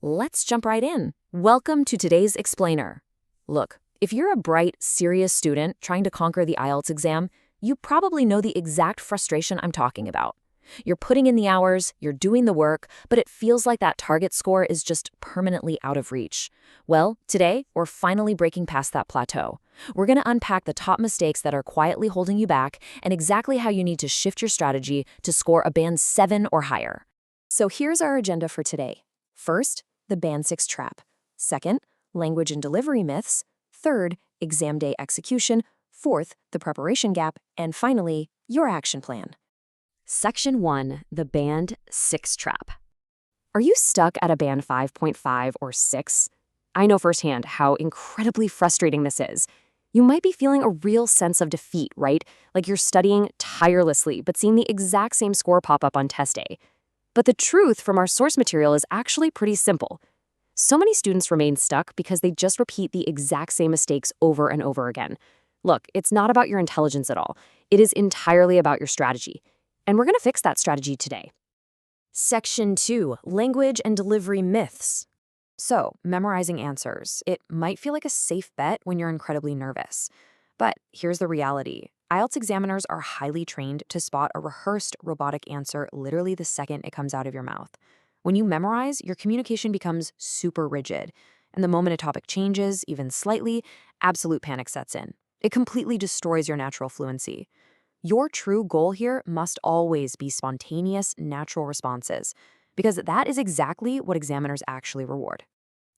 Let's jump right in. Welcome to today's explainer. Look, if you're a bright, serious student trying to conquer the IELTS exam, you probably know the exact frustration I'm talking about. You're putting in the hours, you're doing the work, but it feels like that target score is just permanently out of reach. Well, today, we're finally breaking past that plateau. We're going to unpack the top mistakes that are quietly holding you back and exactly how you need to shift your strategy to score a band 7 or higher. So here's our agenda for today. First, the band 6 trap. Second, language and delivery myths. Third, exam day execution. Fourth, the preparation gap. And finally, your action plan. Section 1, the band 6 trap. Are you stuck at a band 5.5 or 6? I know firsthand how incredibly frustrating this is. You might be feeling a real sense of defeat, right? Like you're studying tirelessly, but seeing the exact same score pop up on test day. But the truth from our source material is actually pretty simple. So many students remain stuck because they just repeat the exact same mistakes over and over again. Look, it's not about your intelligence at all. It is entirely about your strategy. And we're going to fix that strategy today. Section 2, language and delivery myths. So, memorizing answers. It might feel like a safe bet when you're incredibly nervous. But here's the reality. IELTS examiners are highly trained to spot a rehearsed robotic answer literally the second it comes out of your mouth. When you memorize, your communication becomes super rigid. And the moment a topic changes, even slightly, absolute panic sets in. It completely destroys your natural fluency. Your true goal here must always be spontaneous, natural responses, because that is exactly what examiners actually reward.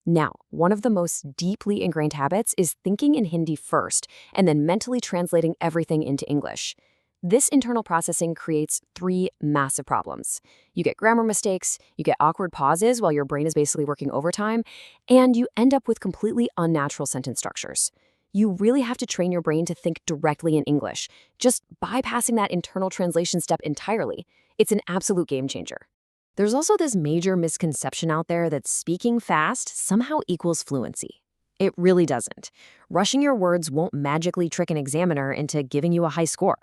Now, one of the most deeply ingrained habits is thinking in Hindi first and then mentally translating everything into English. This internal processing creates 3 massive problems. You get grammar mistakes, you get awkward pauses while your brain is basically working overtime, and you end up with completely unnatural sentence structures. You really have to train your brain to think directly in English, just bypassing that internal translation step entirely. It's an absolute game changer. There's also this major misconception out there that speaking fast somehow equals fluency. It really doesn't. Rushing your words won't magically trick an examiner into giving you a high score.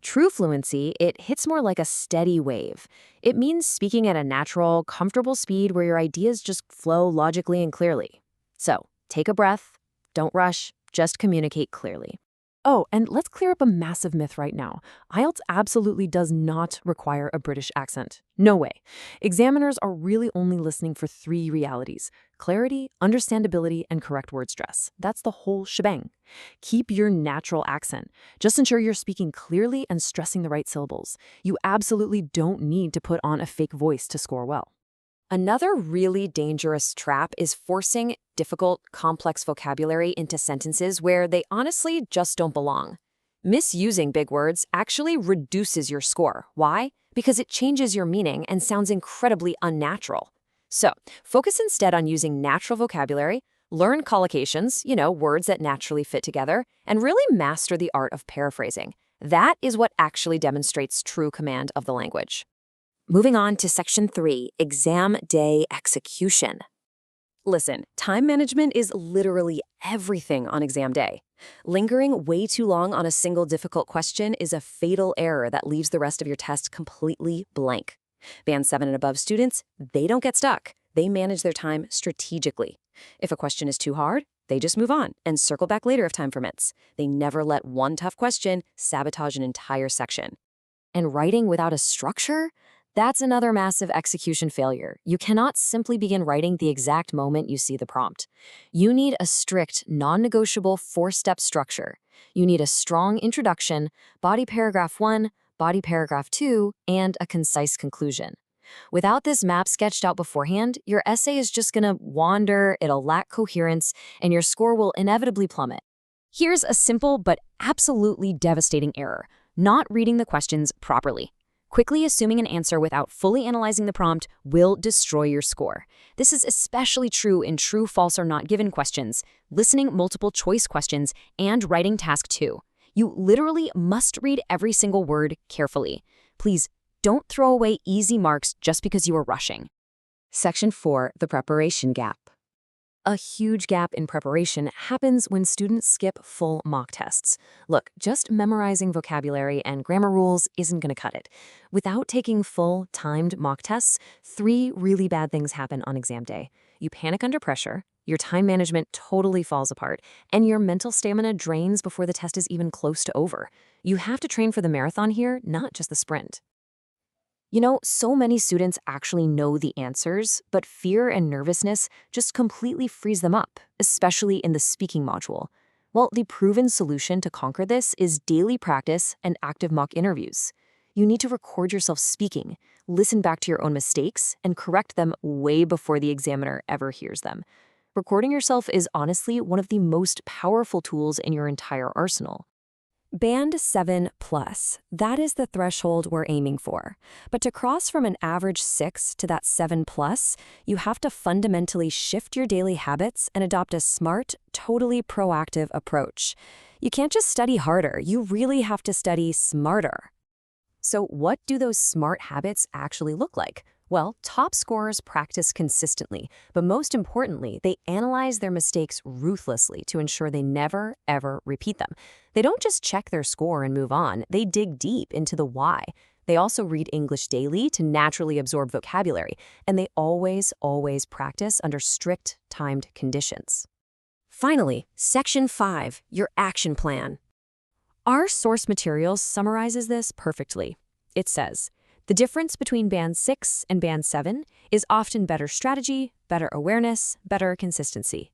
True fluency, it hits more like a steady wave. It means speaking at a natural, comfortable speed where your ideas just flow logically and clearly. So, take a breath, don't rush, just communicate clearly. Oh, and let's clear up a massive myth right now. IELTS absolutely does not require a British accent. No way. Examiners are really only listening for 3 realities: clarity, understandability, and correct word stress. That's the whole shebang. Keep your natural accent. Just ensure you're speaking clearly and stressing the right syllables. You absolutely don't need to put on a fake voice to score well. Another really dangerous trap is forcing difficult, complex vocabulary into sentences where they honestly just don't belong. Misusing big words actually reduces your score. Why? Because it changes your meaning and sounds incredibly unnatural. So, focus instead on using natural vocabulary, learn collocations, words that naturally fit together, and really master the art of paraphrasing. That is what actually demonstrates true command of the language. Moving on to Section 3, exam day execution. Listen, time management is literally everything on exam day. Lingering way too long on a single difficult question is a fatal error that leaves the rest of your test completely blank. Band 7 and above students, they don't get stuck. They manage their time strategically. If a question is too hard, they just move on and circle back later if time permits. They never let one tough question sabotage an entire section. And writing without a structure? That's another massive execution failure. You cannot simply begin writing the exact moment you see the prompt. You need a strict, non-negotiable 4-step structure. You need a strong introduction, body paragraph 1, body paragraph 2, and a concise conclusion. Without this map sketched out beforehand, your essay is just going to wander, it'll lack coherence, and your score will inevitably plummet. Here's a simple but absolutely devastating error: not reading the questions properly. Quickly assuming an answer without fully analyzing the prompt will destroy your score. This is especially true in true, false, or not given questions, listening multiple choice questions, and writing task 2. You literally must read every single word carefully. Please don't throw away easy marks just because you are rushing. Section 4, the preparation gap. A huge gap in preparation happens when students skip full mock tests. Look, just memorizing vocabulary and grammar rules isn't going to cut it. Without taking full, timed mock tests, 3 really bad things happen on exam day. You panic under pressure, your time management totally falls apart, and your mental stamina drains before the test is even close to over. You have to train for the marathon here, not just the sprint. So many students actually know the answers, but fear and nervousness just completely freeze them up, especially in the speaking module. Well, the proven solution to conquer this is daily practice and active mock interviews. You need to record yourself speaking, listen back to your own mistakes, and correct them way before the examiner ever hears them. Recording yourself is honestly one of the most powerful tools in your entire arsenal. Band 7 plus, that is the threshold we're aiming for. But to cross from an average 6 to that 7 plus, you have to fundamentally shift your daily habits and adopt a smart, totally proactive approach. You can't just study harder, you really have to study smarter. So what do those smart habits actually look like? Well, top scorers practice consistently, but most importantly, they analyze their mistakes ruthlessly to ensure they never, ever repeat them. They don't just check their score and move on, they dig deep into the why. They also read English daily to naturally absorb vocabulary, and they always practice under strict, timed conditions. Finally, Section 5, your action plan. Our source materials summarizes this perfectly. It says, the difference between Band 6 and Band 7 is often better strategy, better awareness, better consistency.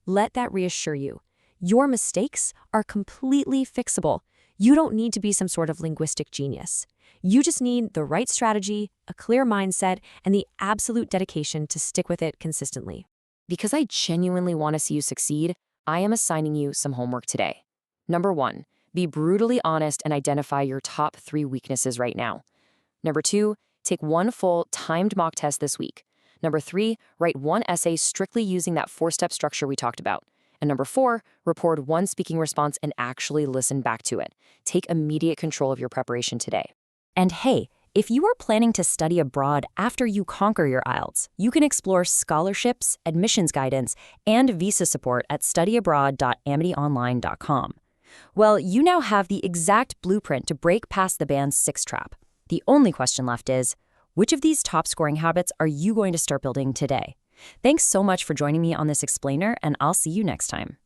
Let that reassure you. Your mistakes are completely fixable. You don't need to be some sort of linguistic genius. You just need the right strategy, a clear mindset, and the absolute dedication to stick with it consistently. Because I genuinely want to see you succeed, I am assigning you some homework today. Number 1, be brutally honest and identify your top 3 weaknesses right now. Number 2, take 1 full timed mock test this week. Number 3, write 1 essay strictly using that 4-step structure we talked about. And number 4, record 1 speaking response and actually listen back to it. Take immediate control of your preparation today. And hey, if you are planning to study abroad after you conquer your IELTS, you can explore scholarships, admissions guidance, and visa support at studyabroad.amityonline.com. Well, you now have the exact blueprint to break past the Band 6 trap. The only question left is, which of these top scoring habits are you going to start building today? Thanks so much for joining me on this explainer, and I'll see you next time.